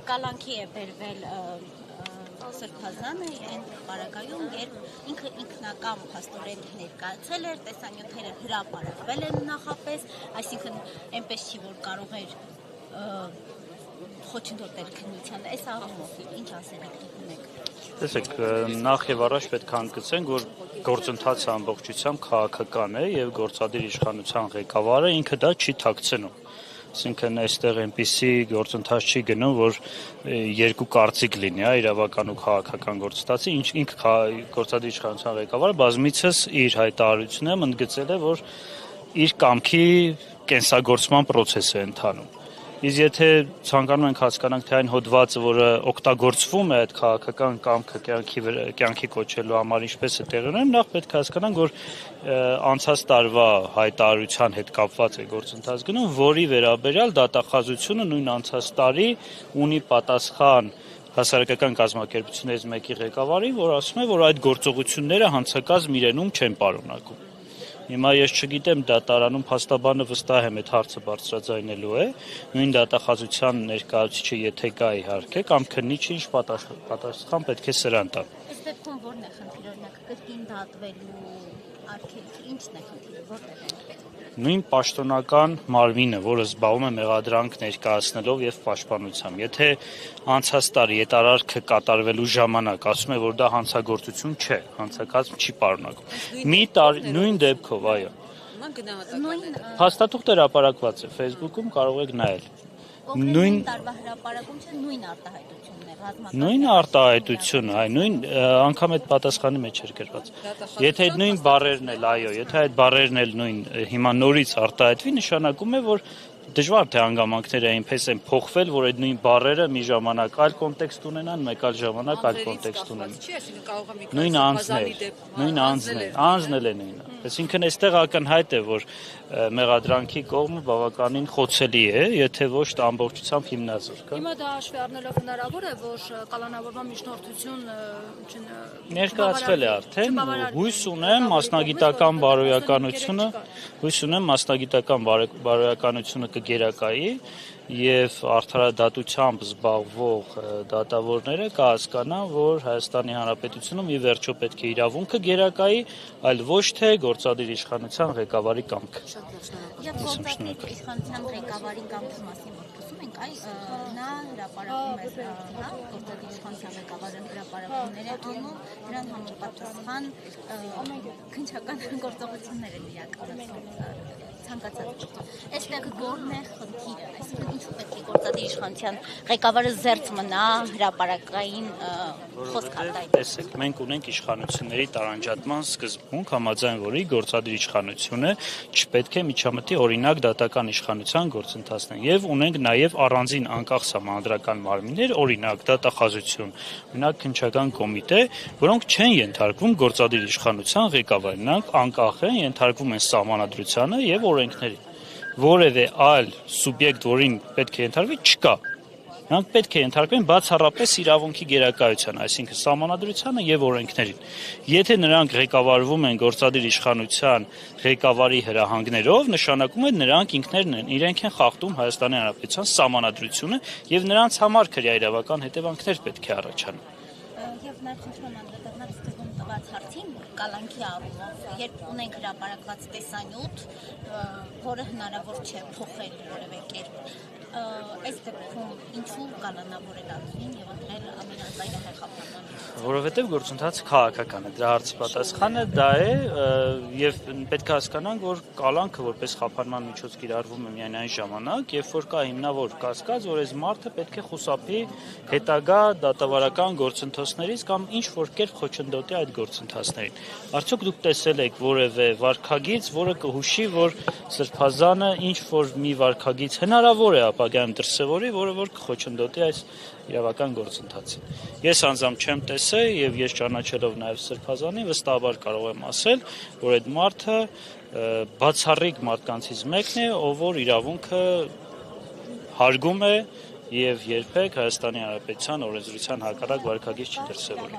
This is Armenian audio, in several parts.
կալանքի է բերվել Սրբազանը այն պարագայում, երբ ինքը ինքնական փաստորեն ներկայացել էր, տեսանյութերը հրապարակվել են նախապես, այսինքն այնպես չի, որ կարող էր խոչընդոտել քննությանը, այս առումով ինչ ասելիք ունեք։ Տեսեք, նախ եւ առաջ պետք է հանգեցենք, որ գործընթացը ամբողջությամբ քաղաքական է եւ գործադիր իշխանության ղեկավարը ինքը դա չի թաքցնում։ Այսինքն այստեղ այնպիսի գործընթաց չի գնում, որ երկու կարծիք լինի, իրավական ու քաղաքական գործընթացի, ինքը գործադիր իշխանության ղեկավարը բազմիցս իր հայտարարությունում ընդգծել է, որ իր կամքի կենսագործման process է ընթանում։ Իսկ եթե ցանկանում ենք հասկանանք, թե այն հոդվածը, որը օգտագործվում է այդ քաղաքական կամքը կյանքի կոչելու համար, ինչպես է տեղի ունենում, նախ պետք է հասկանանք, որ անցած տարվա հայտարարության հետ կապված է գործընթաց գնում, որի վերաբերյալ դատախազությունը նույն անցած տարի ունի պատասխան հասարակական կազմակերպություններից մեկի ղեկավարին, որ ասում է, որ այդ գործողությունները հանցակազմ իրենում չեն պարունակում։ Հիմա ես չգիտեմ դատարանում փաստաբանը վստահ եմ այդ հարցը բարձրաձայնելու է, նույն դատախազության ներկայացուցիչը եթե գա իհարկե, կամ քննիչը ինչ պատասխան պետք է սրան տա։ Այս դեպքում ո՞րն է խնդիրը, օրինակ կրկին դատվելու արգելքը, ինչն է խնդիրը, որտեղ է։ Նույն պաշտոնական մարմինը, որը զբաղվում է մեղադրանք ներկայացնելով եւ պաշտպանությամբ, եթե անցած տարի այդ արարքը կատարվելու ժամանակ ասում է, որ դա հանցագործություն չէ, հանցակազմ չի պարունակում։ Մի տարի նույն դեպքով, այո։ Փաստաթուղթ հրապարակված է Facebook-ում, կարող եք նայել։ Նույն տարվա հրապարակում չէ, նույն արտահայտությունն է, ռազմական։ Նույն արտահայտությունը, այ նույն անգամ այդ պատասխանի մեջ էր գրված։ Եթե այդ նույն բառերն էլ, այո, եթե այդ բառերն էլ նույն հիմա նորից արտահայտվի, նշանակում է, որ դժվար թե հանգամանքները այնպես են փոխվել, որ այդ նույն բառերը մի ժամանակ այլ կոնտեքստ ունենան, մեկ այլ ժամանակ այլ կոնտեքստ ունենան։ Նույն անձն էլ է նույնը։ Այսինքն այստեղ ակնհայտ է, որ մեղադրանքի կողմը բավականին խոցելի է, եթե ոչ թե ամբողջությամբ հիմնազոր կա։ Հիմա դա հաշվի առնելով հնարավոր է, որ կալանավորման միջնորդություն ներկայացվել է արդեն, հույս ունեմ մասնագիտական բարոյականությունը կգերակայի եւ արդարադատությամբ զբաղվող դատավորները կհասկանան, որ Հայաստանի Հանրապետությունում ի վերջո պետք է իրավունքը գերակայի, այլ ոչ թե գործադիր իշխանության ղեկավարի կամքը։ Եվ գործադիր իշխանության ղեկավարի կամքի մասին որ խոսում ենք, նա հրապարակում է, գործադիր իշխանության ղեկավարը հրապարակումներ է անում, դրան համապատասխան քննչական գործողություններ են իրականացնում ցանկացած այստեղ ո՞րն է խնդիրը, այսինքն ինչու պետք է գործադիր իշխանության ղեկավարը զերծ մնա հրապարակային խոսքալ տա։ Տեսեք, մենք ունենք իշխանությունների տարանջատման սկզբունք, համաձայն որի գործադիր իշխանությունը չպետք է միջամտի օրինակ դատական իշխանության գործընթացներին եւ ունենք նաեւ առանձին անկախ սահմանադրական մարմիններ, օրինակ դատախազություն, օրինակ քննչական կոմիտե, որոնք չեն ենթարկվում գործադիր իշխանության ղեկավարին, նրանք անկախ են, ենթարկվում են սահմանադրությանը եւ օրենքներին։ Որևէ այլ սուբյեկտ, որին պետք է ենթարկվի, չկա։ Նրանք պետք է ենթարկվեն բացառապես իրավունքի գերակայության, այսինքն սահմանադրությանը եւ օրենքներին։ Եթե նրանք ղեկավարվում են գործադիր իշխանության ղեկավարի հրահանգներով, նշանակում է նրանք ինքներն են իրենք են խախտում Հայաստանի Հանրապետության սահմանադրությունը եւ նրանց համար քրեաիրավական հետևանքներ պետք է առաջանան։ Եվ նաեւ խնդրում եմ անդրադառնալ սկզբում տված հարցին, կալանքի առումով, երբ ունենք հրապարակված տեսանյութ, որը հնարավոր չէ փոխել որևէ կերպ, այս դեպքում ինչու կալանավոր է դատվին եւ ընտրել ամենածայրահեղ խափանման։ Որովհետեւ գործընթացը քաղաքական է, դրա հարցի պատասխանը դա է եւ պետք է հասկանանք, որ կալանքը որպես խափանման միջոց կիրառվում է միայն այն ժամանակ, երբ որ կա հիմնավոր կասկած, որ այս մարդը պետք է խուսափի հետագա դատավարական գործընթացներից կամ ինչ որ կերպ խոչընդոտի այդ գործընթացներին։ Արդյոք դուք տեսել եք որևէ վարքագիծ, որը կհուշի, որ Սրբազանը ինչ որ մի վարքագիծ հնարավոր է ապագայում դրսևորի, որը որ կխոչընդոտի այս իրավական գործընթացին։ Ես անձամբ չեմ տեսել եւ ես ճանաչելով նաեւ Սրբազանին վստահաբար կարող եմ ասել, որ այդ մարդը բացառիկ մարդկանցից մեկն է, ով որ իրավունքը հարգում է եւ երբեք Հայաստանի Հանրապետության օրենսդրության հակառակ վարքագիծ չի դրսևորի։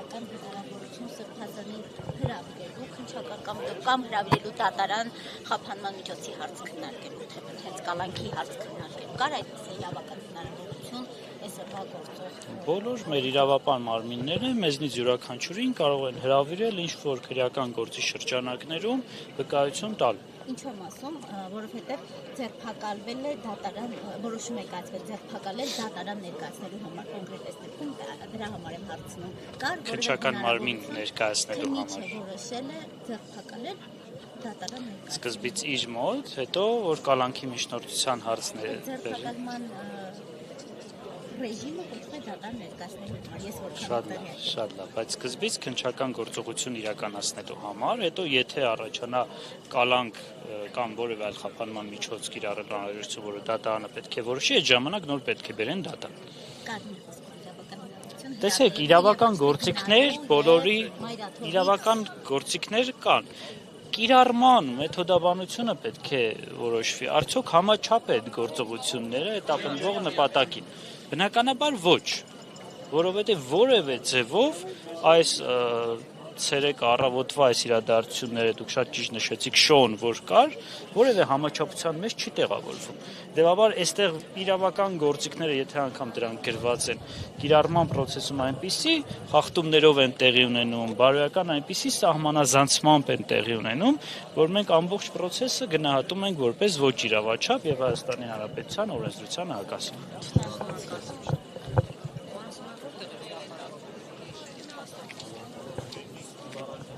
Կամ հրավիրելու դատարան խափանման միջոցի հարց քննարկելու, թե հենց կալանքի հարց քննարկելու, կար այդպես իրավական հնարավորություն։ կապակցություն այսօրվա գործող։ Բոլոր մեր իրավապահ մարմինները մեզնից յուրաքանչյուրին կարող են հրավիրել ինչ-որ քրեական գործի շրջանակներում վկայություն տալ։ Ինչու եմ ասում, որովհետև ձերբակալվել է դատարան, որոշում է կայացվել ձերբակալել դատարան ներկայացնելու համար կոնկրետ այս դեպքում դրա համար եմ հարցնում։ Կար Քննչական մարմին ներկայացնելու համար։ Քննիչը որոշել է ձերբակալել դատարան ներկայացնելու։ Սկզբից իր մոտ, հետո որ կալանքի միջնորդության հարցն է ձերբակալման ռեժիմը կոչվում է դատարան ներկայացնելու համար։ Ես Շատ լավ, բայց սկզբից քննչական գործողություն իրականացնելու համար, հետո եթե առաջանա կալանք կամ որևէ այլ խափանման միջոց կիրառել անհրաժեշտություն, որը դատարանը պետք է որոշի, այդ ժամանակ նոր պետք է բերեն դատարան։ Տեսեք, իրավական գործիքներ, բոլորի իրավական գործիքներ կան։ Կիրառման մեթոդաբանությունը պետք է որոշվի։ Արդյոք համաչափ է այդ գործողությունները այդ ապահովող նպատակին։ Բնականաբար ոչ, որովհետև որևէ ձևով այս ցերեկ առավոտվա այս իրադարձությունները դուք շատ ճիշտ նշեցիք շոուն, որ կար, որևէ համաչափության մեջ չի տեղավորվում։ Դեպաբար այստեղ իրավական գործիքները, եթե անգամ դրանք գրված են, կիրառման process-ում այնպիսի խախտումներով են տեղի ունենում, բարոյական այնպիսի սահմանազանցմամբ են տեղի ունենում, որ մենք ամբողջ process-ը գնահատում ենք որպես ոչ իրավաչափ եւ Հայաստանի Հանրապետության օրենսդրությանը հակասող։